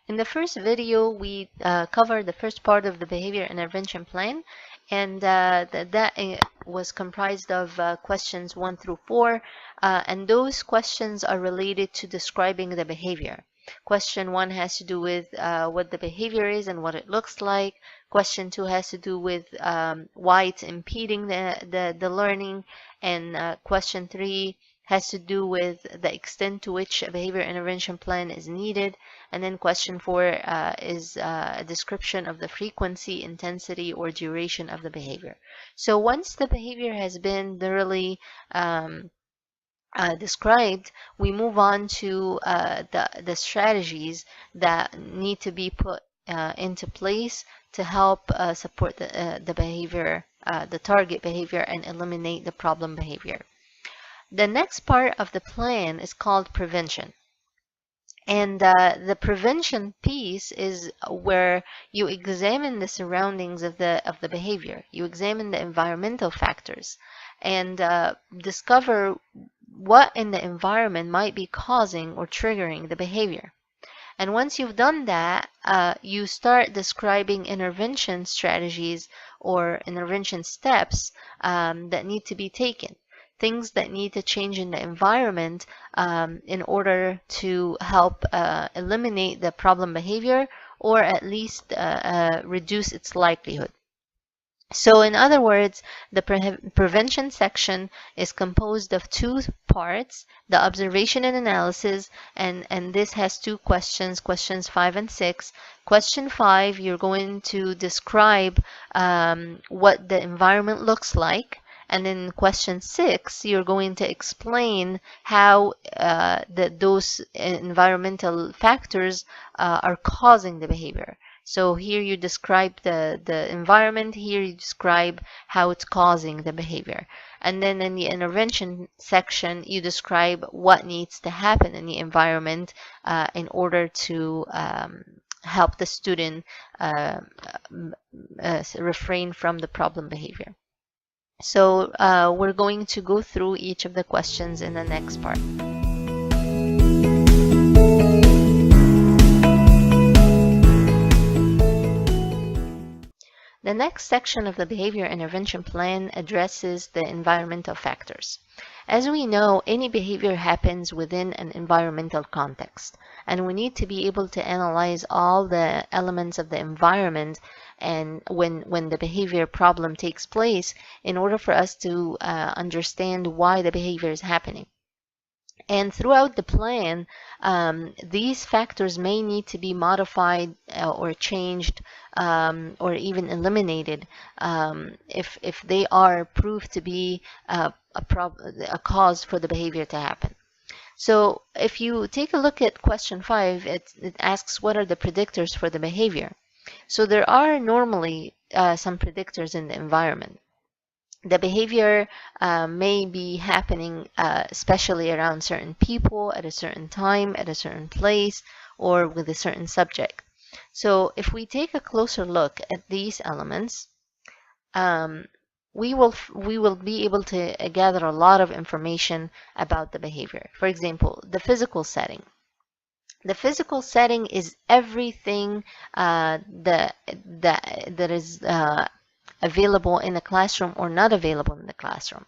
In the first video, we covered the first part of the behavior intervention plan, and that was comprised of questions 1 through 4, and those questions are related to describing the behavior. Question 1 has to do with what the behavior is and what it looks like. Question 2 has to do with why it's impeding the learning, and question 3 has to do with the extent to which a behavior intervention plan is needed. And then question 4 is a description of the frequency, intensity, or duration of the behavior. So once the behavior has been thoroughly described, we move on to the strategies that need to be put into place to help support the behavior, the target behavior, and eliminate the problem behavior. The next part of the plan is called prevention. And the prevention piece is where you examine the surroundings of the behavior. You examine the environmental factors and discover what in the environment might be causing or triggering the behavior. And once you've done that, you start describing intervention strategies or intervention steps that need to be taken. Things that need to change in the environment in order to help eliminate the problem behavior, or at least reduce its likelihood. So in other words, the prevention section is composed of 2 parts, the observation and analysis, and this has 2 questions, questions 5 and 6. Question 5, you're going to describe what the environment looks like. And in question 6, you're going to explain how those environmental factors are causing the behavior. So here you describe the environment, here you describe how it's causing the behavior. And then in the intervention section, you describe what needs to happen in the environment in order to help the student refrain from the problem behavior. So we're going to go through each of the questions in the next part. The next section of the behavior intervention plan addresses the environmental factors. As we know, any behavior happens within an environmental context, and we need to be able to analyze all the elements of the environment and when the behavior problem takes place in order for us to understand why the behavior is happening. And throughout the plan, these factors may need to be modified or changed or even eliminated if they are proved to be a cause for the behavior to happen. So if you take a look at question 5, it asks what are the predictors for the behavior. So there are normally some predictors in the environment. The behavior may be happening especially around certain people, at a certain time, at a certain place, or with a certain subject. So if we take a closer look at these elements, we will be able to gather a lot of information about the behavior. For example, the physical setting. The physical setting is everything that is available in the classroom or not available in the classroom.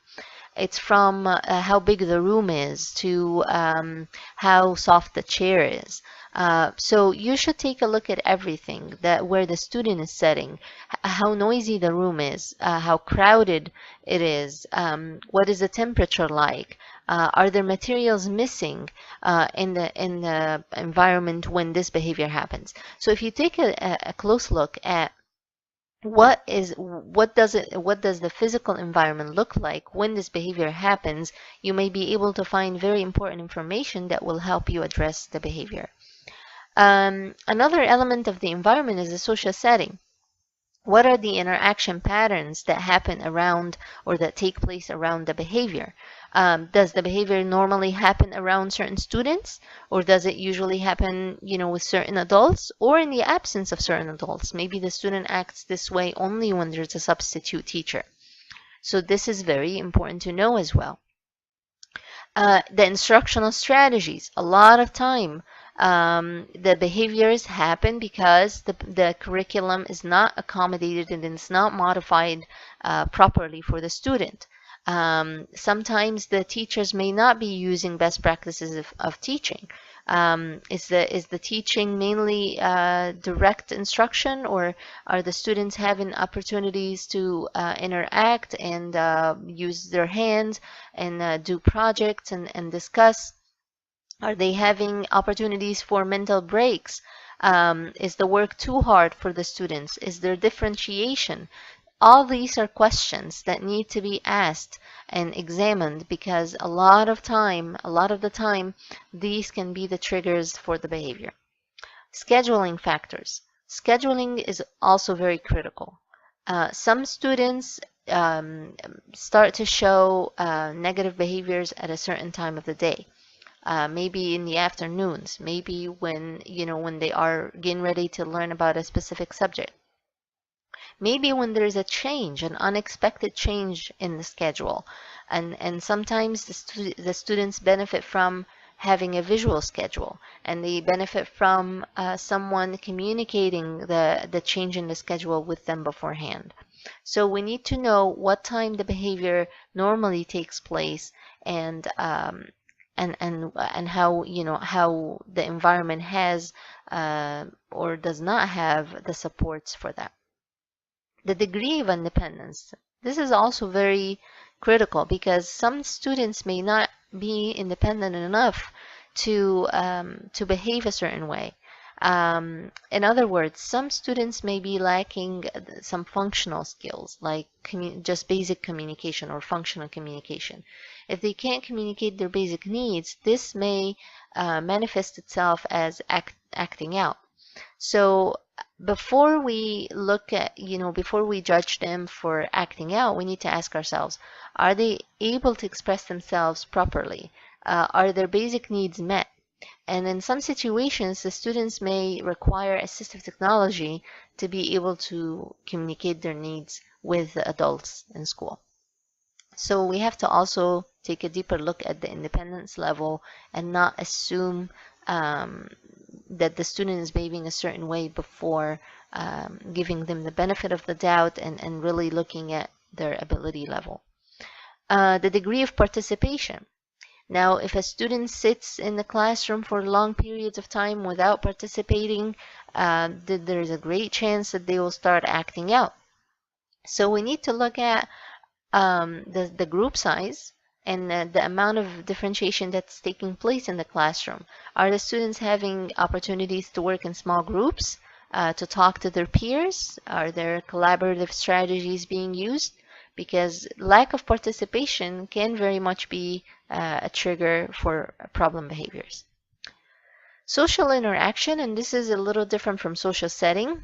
It's from how big the room is to how soft the chair is. So you should take a look at everything where the student is sitting, how noisy the room is, how crowded it is, what is the temperature like, are there materials missing in the environment when this behavior happens. So if you take a close look at what does the physical environment look like when this behavior happens, you may be able to find very important information that will help you address the behavior. Another element of the environment is the social setting. What are the interaction patterns that happen around or that take place around the behavior? Does the behavior normally happen around certain students, or does it usually happen, with certain adults, or in the absence of certain adults? Maybe the student acts this way only when there's a substitute teacher. So this is very important to know as well. The instructional strategies. A lot of time The behaviors happen because the curriculum is not accommodated and it's not modified properly for the student. Sometimes the teachers may not be using best practices of teaching. Is the teaching mainly direct instruction, or are the students having opportunities to interact and use their hands and do projects and discuss? Are they having opportunities for mental breaks? Is the work too hard for the students? Is there differentiation? All these are questions that need to be asked and examined, because a lot of the time, these can be the triggers for the behavior. Scheduling factors. Scheduling is also very critical. Some students start to show negative behaviors at a certain time of the day. Maybe in the afternoons, maybe when they are getting ready to learn about a specific subject. Maybe when there's a change, an unexpected change in the schedule. And sometimes the students benefit from having a visual schedule, and they benefit from someone communicating the change in the schedule with them beforehand. So we need to know what time the behavior normally takes place, and how the environment has or does not have the supports for that. The degree of independence. This is also very critical, because some students may not be independent enough to behave a certain way. In other words, some students may be lacking some functional skills, like just basic communication or functional communication. If they can't communicate their basic needs, this may manifest itself as acting out. So before we before we judge them for acting out, we need to ask ourselves, are they able to express themselves properly? Are their basic needs met? And in some situations, the students may require assistive technology to be able to communicate their needs with the adults in school. So we have to also take a deeper look at the independence level and not assume that the student is behaving a certain way before giving them the benefit of the doubt and really looking at their ability level. The degree of participation. Now, if a student sits in the classroom for long periods of time without participating, there's a great chance that they will start acting out. So we need to look at the group size and the amount of differentiation that's taking place in the classroom. Are the students having opportunities to work in small groups, to talk to their peers? Are there collaborative strategies being used? Because lack of participation can very much be a trigger for problem behaviors. Social interaction, and this is a little different from social setting.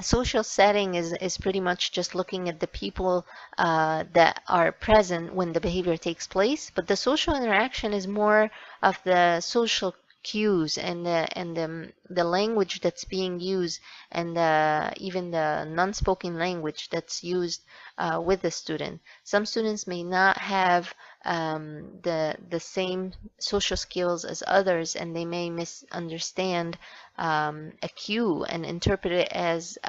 Social setting is pretty much just looking at the people that are present when the behavior takes place, but the social interaction is more of the social cues and the language that's being used, and even the non-spoken language that's used with the student. Some students may not have the same social skills as others, and they may misunderstand a cue and interpret it as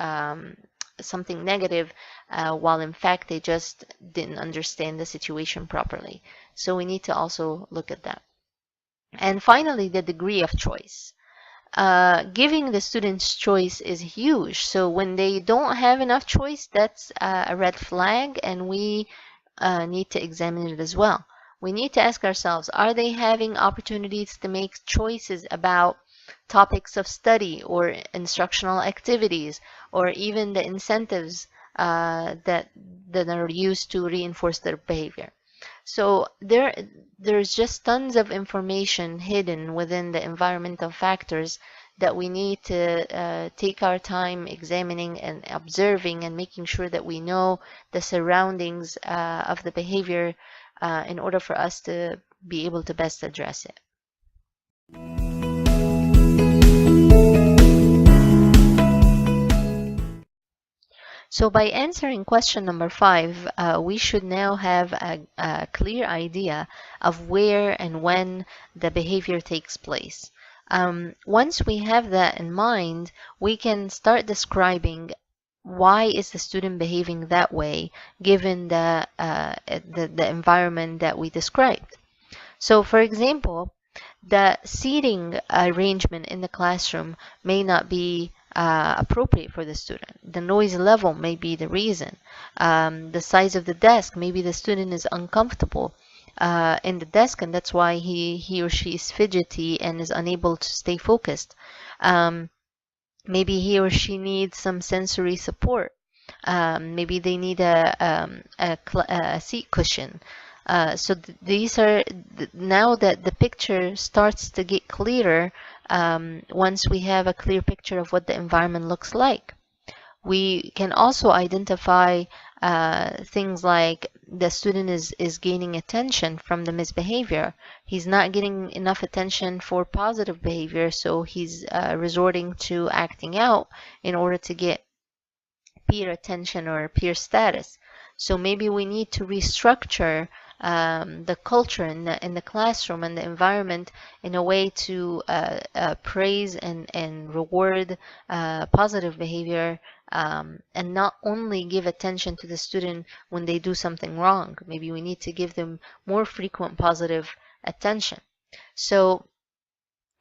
something negative, while in fact they just didn't understand the situation properly. So we need to also look at that. And finally, the degree of choice. Giving the students choice is huge. So when they don't have enough choice, that's a red flag, and we need to examine it as well. We need to ask ourselves, are they having opportunities to make choices about topics of study or instructional activities, or even the incentives that are used to reinforce their behavior? So there's just tons of information hidden within the environmental factors that we need to take our time examining and observing, and making sure that we know the surroundings of the behavior in order for us to be able to best address it. So by answering question number 5, we should now have a clear idea of where and when the behavior takes place. Once we have that in mind, we can start describing why is the student behaving that way given the environment that we described. So, for example, the seating arrangement in the classroom may not be appropriate for the student. The noise level may be the reason. The size of the desk, maybe the student is uncomfortable in the desk, and that's why he or she is fidgety and is unable to stay focused. Maybe he or she needs some sensory support. Maybe they need a seat cushion. So these are now that the picture starts to get clearer. Once we have a clear picture of what the environment looks like, we can also identify things like the student is gaining attention from the misbehavior. He's not getting enough attention for positive behavior, so he's resorting to acting out in order to get peer attention or peer status. So maybe we need to restructure the culture in the classroom and the environment in a way to praise and reward positive behavior, and not only give attention to the student when they do something wrong. Maybe we need to give them more frequent positive attention. So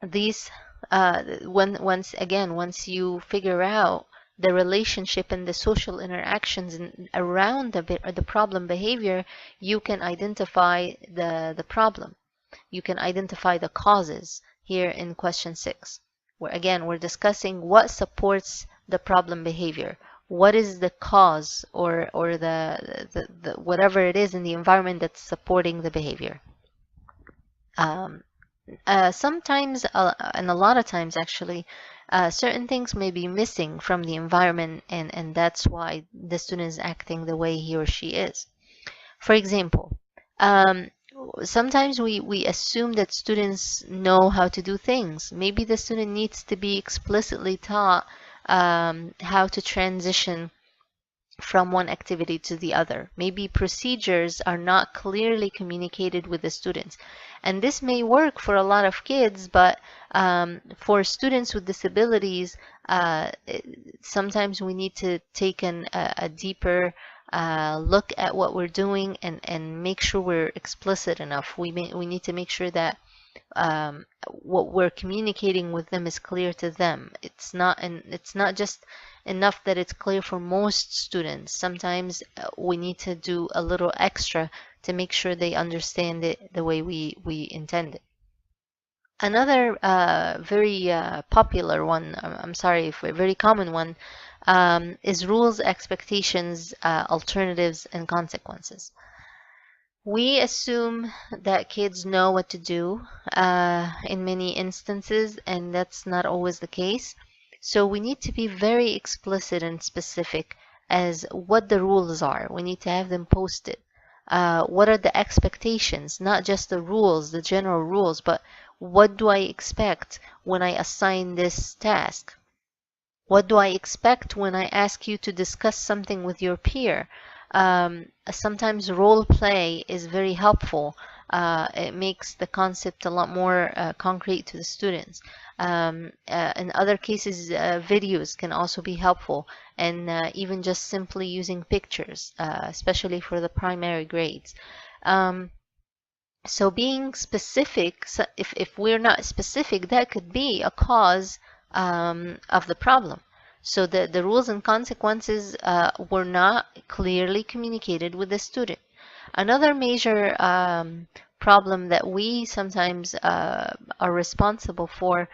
these once you figure out the relationship and the social interactions around the problem behavior, you can identify the problem. You can identify the causes here in question 6, where again we're discussing what supports the problem behavior. What is the cause or the whatever it is in the environment that's supporting the behavior. Sometimes, and a lot of times actually, certain things may be missing from the environment, and that's why the student is acting the way he or she is. For example, sometimes we assume that students know how to do things. Maybe the student needs to be explicitly taught how to transition from one activity to the other. Maybe procedures are not clearly communicated with the students. And this may work for a lot of kids, but for students with disabilities, sometimes we need to take a deeper look at what we're doing and make sure we're explicit enough. We need to make sure that what we're communicating with them is clear to them. It's not just enough that it's clear for most students. Sometimes we need to do a little extra to make sure they understand it the way we intend it. Another very popular one, I'm sorry, a very common one, is rules, expectations, alternatives, and consequences. We assume that kids know what to do in many instances, and that's not always the case. So we need to be very explicit and specific as what the rules are. We need to have them posted. What are the expectations? Not just the rules, the general rules, but what do I expect when I assign this task? What do I expect when I ask you to discuss something with your peer? Sometimes role play is very helpful. It makes the concept a lot more concrete to the students. In other cases, videos can also be helpful, and even just simply using pictures, especially for the primary grades. So being specific, so if we're not specific, that could be a cause of the problem. So the rules and consequences were not clearly communicated with the student. Another major problem that we sometimes are responsible for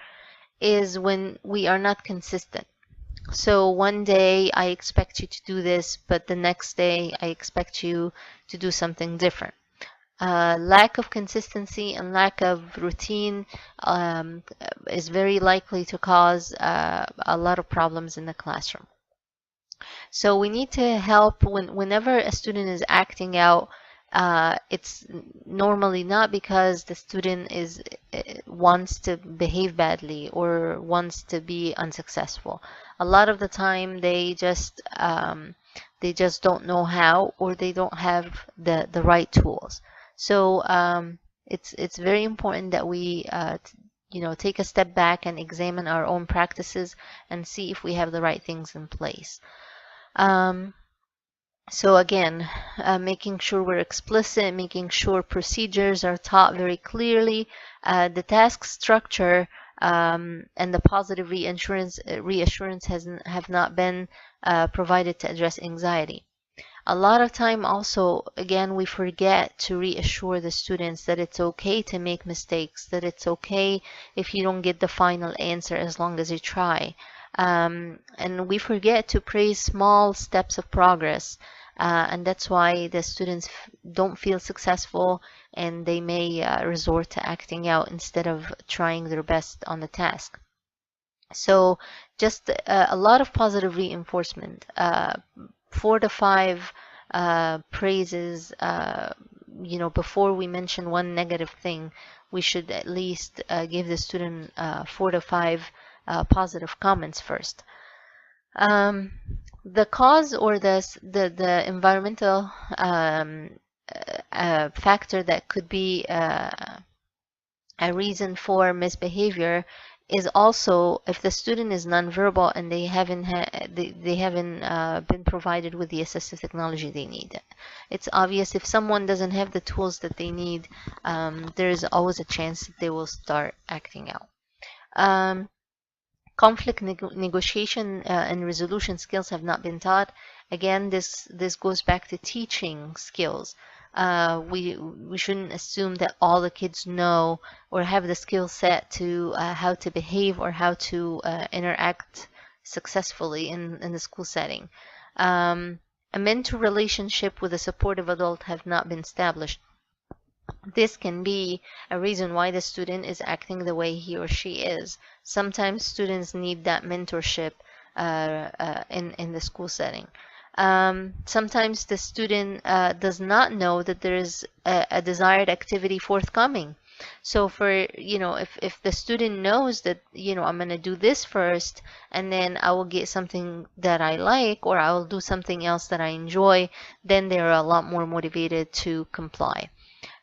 is when we are not consistent. So one day I expect you to do this, but the next day I expect you to do something different. Lack of consistency and lack of routine is very likely to cause a lot of problems in the classroom. So we need to help whenever a student is acting out. It's normally not because the student wants to behave badly or wants to be unsuccessful. A lot of the time they just don't know how, or they don't have the right tools. So it's very important that we take a step back and examine our own practices and see if we have the right things in place. So again, making sure we're explicit, making sure procedures are taught very clearly, the task structure and the positive reassurance have not been provided to address anxiety. A lot of time also, again, we forget to reassure the students that it's okay to make mistakes, that it's okay if you don't get the final answer as long as you try. And we forget to praise small steps of progress. And that's why the students don't feel successful, and they may resort to acting out instead of trying their best on the task. So just a lot of positive reinforcement, 4 to 5 praises. Before we mention one negative thing, we should at least give the student 4 to 5 positive comments first. The cause or the environmental factor that could be a reason for misbehavior is also if the student is nonverbal and they haven't been provided with the assistive technology they need. It's obvious if someone doesn't have the tools that they need, there's always a chance that they will start acting out. Conflict negotiation and resolution skills have not been taught. Again, this goes back to teaching skills. We shouldn't assume that all the kids know or have the skill set to how to behave or how to interact successfully in the school setting. A mentor relationship with a supportive adult have not been established. This can be a reason why the student is acting the way he or she is. Sometimes students need that mentorship in the school setting. Sometimes the student does not know that there is a desired activity forthcoming. So if the student knows that, I'm going to do this first and then I will get something that I like, or I will do something else that I enjoy, then they're a lot more motivated to comply.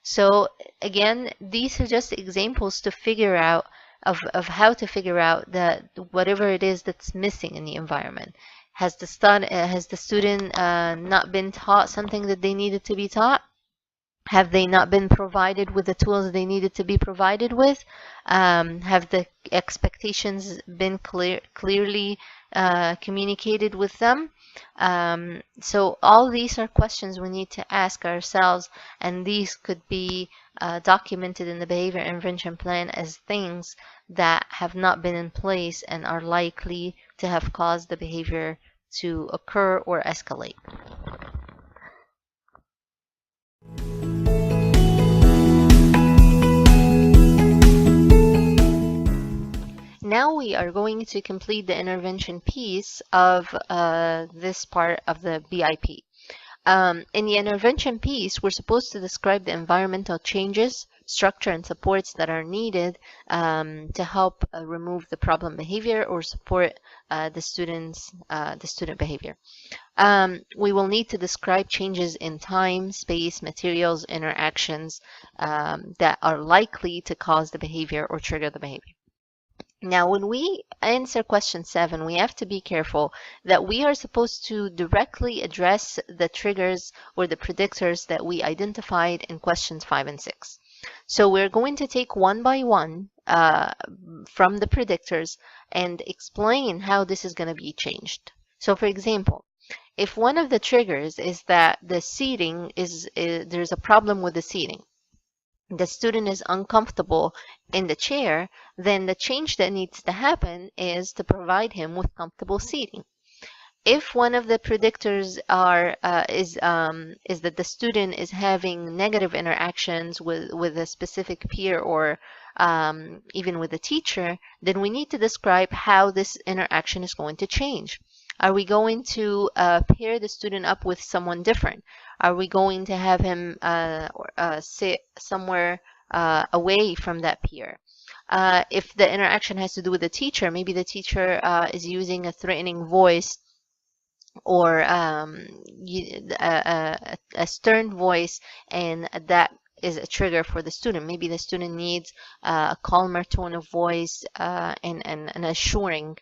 So again, these are just examples to figure out of how to figure out that whatever it is that's missing in the environment. Has the student not been taught something that they needed to be taught? Have they not been provided with the tools they needed to be provided with? Have the expectations been clearly communicated with them? So all these are questions we need to ask ourselves, and these could be documented in the behavior intervention plan as things that have not been in place and are likely to have caused the behavior to occur or escalate. Now we are going to complete the intervention piece of this part of the BIP. In the intervention piece, we're supposed to describe the environmental changes, structure, and supports that are needed to help remove the problem behavior or support the student behavior. We will need to describe changes in time, space, materials, interactions that are likely to cause the behavior or trigger the behavior. Now, when we answer question 7, we have to be careful that we are supposed to directly address the triggers or the predictors that we identified in questions 5 and 6. So we're going to take one by one from the predictors and explain how this is going to be changed. So for example, if one of the triggers is that the seating there's a problem with the seating, the student is uncomfortable in the chair, then the change that needs to happen is to provide him with comfortable seating. If one of the predictors is that the student is having negative interactions with a specific peer or even with a teacher, then we need to describe how this interaction is going to change. Are we going to pair the student up with someone different? Are we going to have him sit somewhere away from that peer? If the interaction has to do with the teacher, maybe the teacher is using a threatening voice or a stern voice, and that is a trigger for the student. Maybe the student needs a calmer tone of voice and an assuring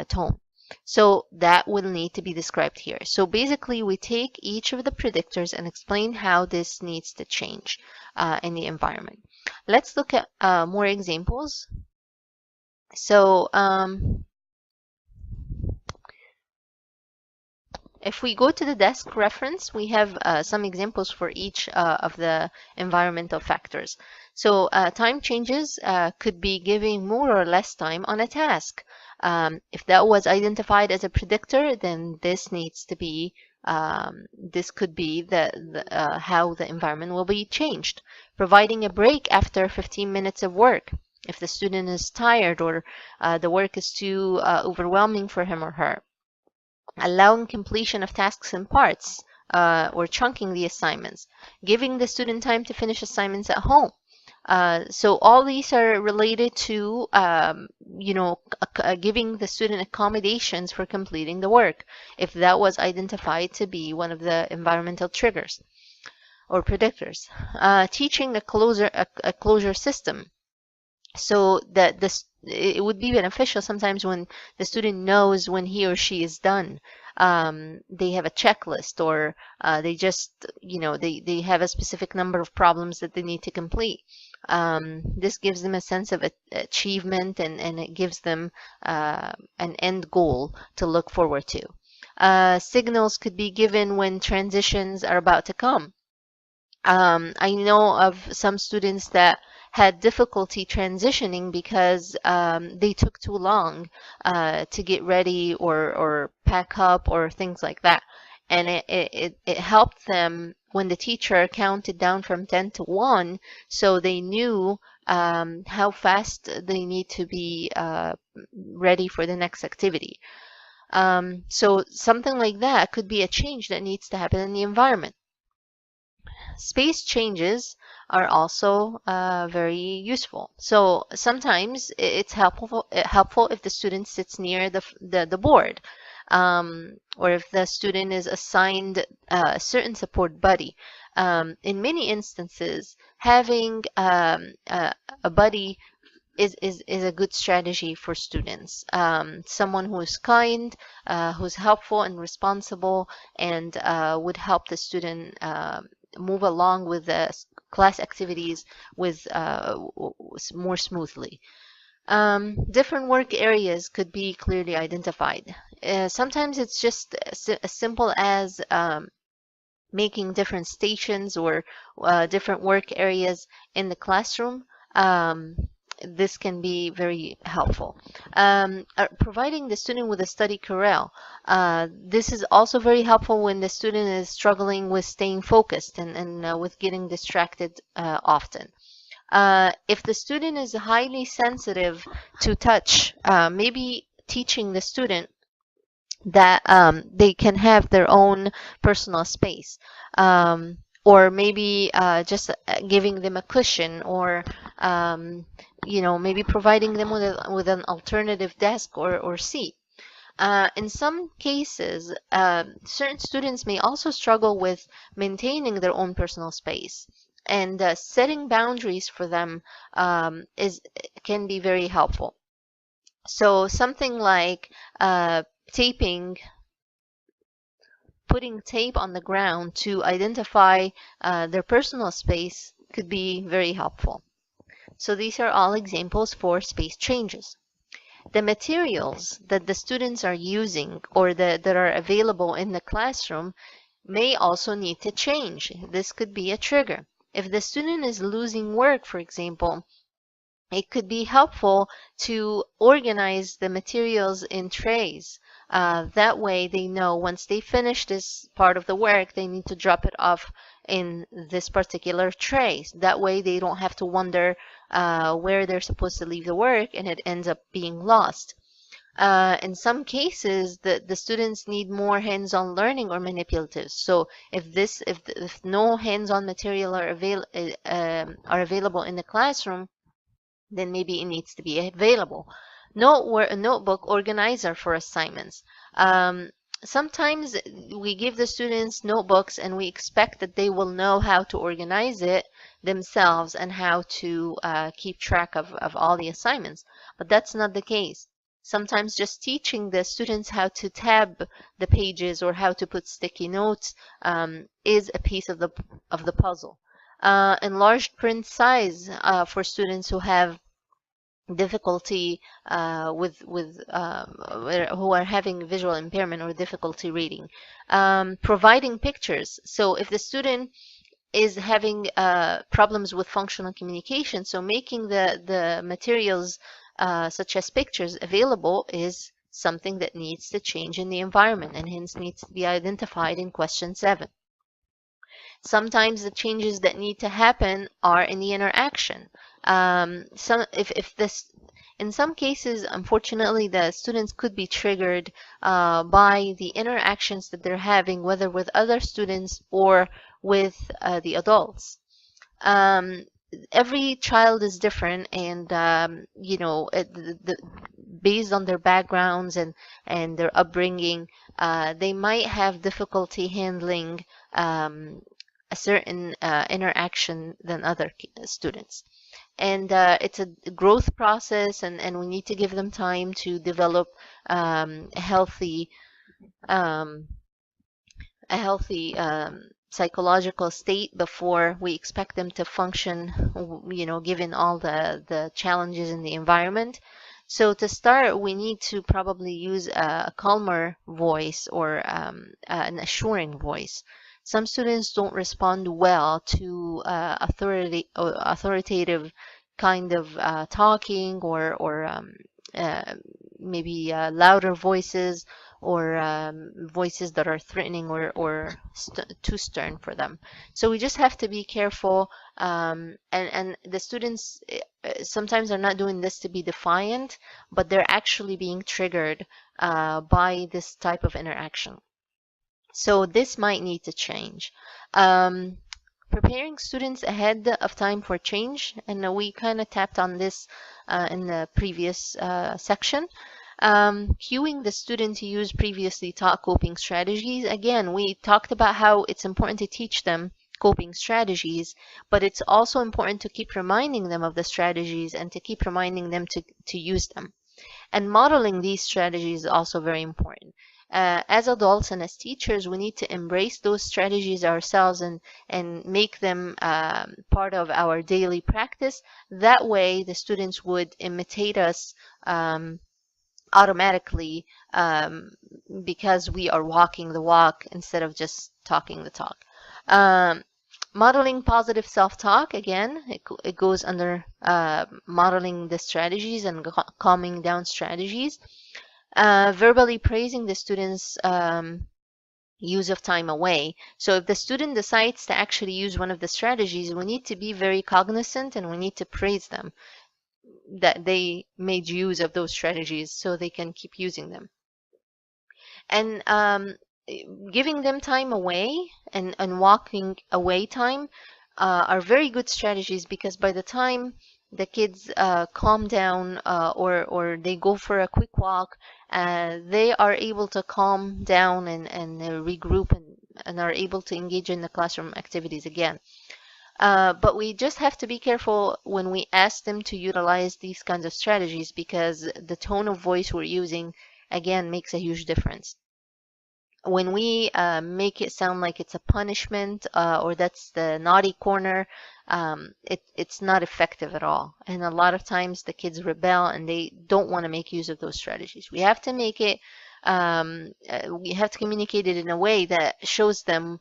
tone. So that will need to be described here. So basically, we take each of the predictors and explain how this needs to change in the environment. Let's look at more examples. So if we go to the desk reference, we have some examples for each of the environmental factors. So time changes could be giving more or less time on a task. If that was identified as a predictor, then this needs to be, this could be how the environment will be changed. Providing a break after 15 minutes of work. If the student is tired or the work is too overwhelming for him or her. Allowing completion of tasks in parts or chunking the assignments, giving the student time to finish assignments at home. So all these are related to, giving the student accommodations for completing the work, if that was identified to be one of the environmental triggers or predictors. Teaching a closure system. So that it would be beneficial sometimes when the student knows when he or she is done. They have a checklist, or they just, they have a specific number of problems that they need to complete. This gives them a sense of achievement, and it gives them an end goal to look forward to. Signals could be given when transitions are about to come. I know of some students that had difficulty transitioning because they took too long to get ready or pack up or things like that. And it helped them when the teacher counted down from 10 to 1, so they knew how fast they need to be ready for the next activity. So something like that could be a change that needs to happen in the environment. Space changes are also very useful. So sometimes it's helpful if the student sits near the board, or if the student is assigned a certain support buddy. In many instances, having a buddy is a good strategy for students. Someone who is kind, who's helpful and responsible, and would help the student move along with the class activities with more smoothly. Different work areas could be clearly identified. Sometimes it's just as simple as making different stations or different work areas in the classroom. This can be very helpful. Providing the student with a study corral. This is also very helpful when the student is struggling with staying focused and with getting distracted often. If the student is highly sensitive to touch, maybe teaching the student that they can have their own personal space. Or maybe just giving them a cushion, or maybe providing them with an alternative desk or seat. In some cases, certain students may also struggle with maintaining their own personal space, and setting boundaries for them can be very helpful. So something like putting tape on the ground to identify their personal space could be very helpful. So these are all examples for space changes. The materials that the students are using or that are available in the classroom may also need to change. This could be a trigger. If the student is losing work, for example, it could be helpful to organize the materials in trays. That way they know once they finish this part of the work, they need to drop it off in this particular tray. That way they don't have to wonder where they're supposed to leave the work and it ends up being lost. In some cases, the students need more hands-on learning or manipulatives. So if no hands-on material are available in the classroom, then maybe it needs to be available. A notebook organizer for assignments. sometimes we give the students notebooks and we expect that they will know how to organize it themselves and how to keep track of all the assignments. But that's not the case. Sometimes just teaching the students how to tab the pages or how to put sticky notes is a piece of the puzzle. Enlarged print size for students who have difficulty who are having visual impairment or difficulty reading. Providing pictures. So if the student is having problems with functional communication, so making the materials such as pictures available is something that needs to change in the environment and hence needs to be identified in question 7. Sometimes the changes that need to happen are in the interaction. If this, in some cases, unfortunately, the students could be triggered by the interactions that they're having, whether with other students or with the adults. Every child is different, and based on their backgrounds and their upbringing, they might have difficulty handling a certain interaction than other students. And it's a growth process, and we need to give them time to develop a healthy um, psychological state before we expect them to function, given all the challenges in the environment. So to start, we need to probably use a calmer voice or an assuring voice. Some students don't respond well to authoritative kind of talking or maybe louder voices or voices that are threatening or too stern for them. So we just have to be careful. And the students sometimes are not doing this to be defiant, but they're actually being triggered by this type of interaction. So this might need to change. Preparing students ahead of time for change, and we kind of tapped on this in the previous section. Cueing the student to use previously taught coping strategies. Again, we talked about how it's important to teach them coping strategies, but it's also important to keep reminding them of the strategies and to keep reminding them to use them. And modeling these strategies is also very important. As adults and as teachers, we need to embrace those strategies ourselves and make them part of our daily practice. That way, the students would imitate us automatically because we are walking the walk instead of just talking the talk. Modeling positive self-talk, again, it goes under modeling the strategies and calming down strategies. Verbally praising the student's use of time away. So if the student decides to actually use one of the strategies, we need to be very cognizant and we need to praise them that they made use of those strategies so they can keep using them. And giving them time away and walking away time are very good strategies, because by the time the kids calm down or they go for a quick walk, they are able to calm down and regroup and are able to engage in the classroom activities again. But we just have to be careful when we ask them to utilize these kinds of strategies, because the tone of voice we're using, again, makes a huge difference. When we make it sound like it's a punishment or that's the naughty corner, it's not effective at all. And a lot of times the kids rebel and they don't want to make use of those strategies. We have to make it, we have to communicate it in a way that shows them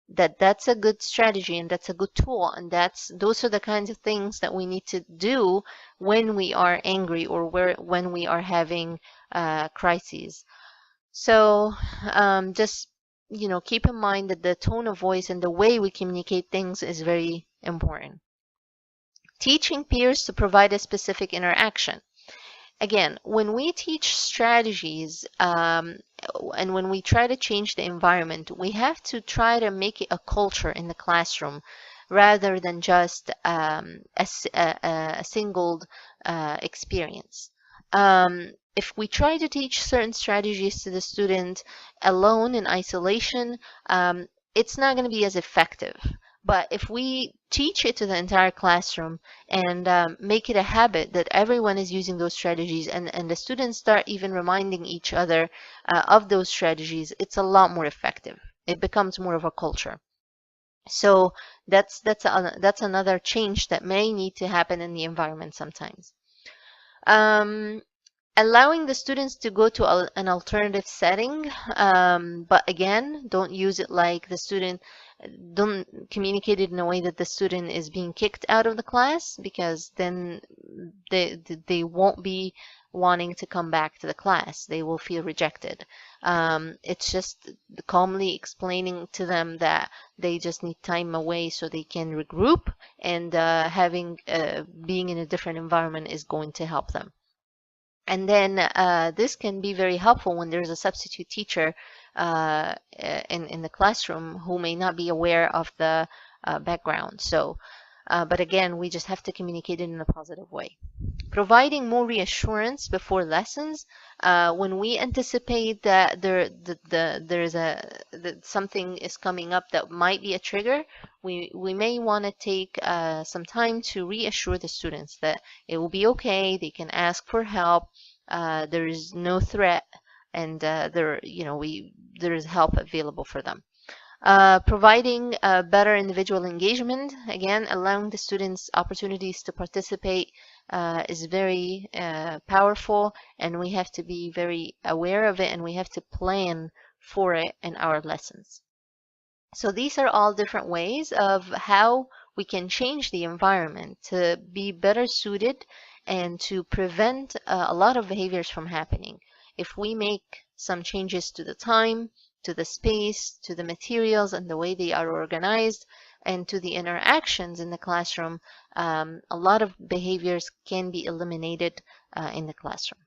that that's a good strategy and that's a good tool, and those are the kinds of things that we need to do when we are angry or when we are having crises. So just keep in mind that the tone of voice and the way we communicate things is very important. Teaching peers to provide a specific interaction. Again, when we teach strategies and when we try to change the environment, we have to try to make it a culture in the classroom rather than just a single experience. if we try to teach certain strategies to the student alone in isolation, it's not going to be as effective. But if we teach it to the entire classroom and make it a habit that everyone is using those strategies, and the students start even reminding each other of those strategies, it's a lot more effective. It becomes more of a culture. So that's another change that may need to happen in the environment sometimes. Um, Allowing the students to go to an alternative setting, but again, don't use it like the student, don't communicate it in a way that the student is being kicked out of the class, because then they won't be wanting to come back to the class. They will feel rejected. It's just calmly explaining to them that they just need time away so they can regroup, and having being in a different environment is going to help them. And then this can be very helpful when there's a substitute teacher in the classroom who may not be aware of the background. So, but again, we just have to communicate it in a positive way. Providing more reassurance before lessons. When we anticipate that that something is coming up that might be a trigger, we may want to take some time to reassure the students that it will be okay. They can ask for help. There is no threat, and there is help available for them. Providing better individual engagement, again, allowing the students opportunities to participate is very powerful, and we have to be very aware of it, and we have to plan for it in our lessons. So these are all different ways of how we can change the environment to be better suited and to prevent a lot of behaviors from happening. If we make some changes to the time, to the space, to the materials and the way they are organized, and to the interactions in the classroom, a lot of behaviors can be eliminated in the classroom.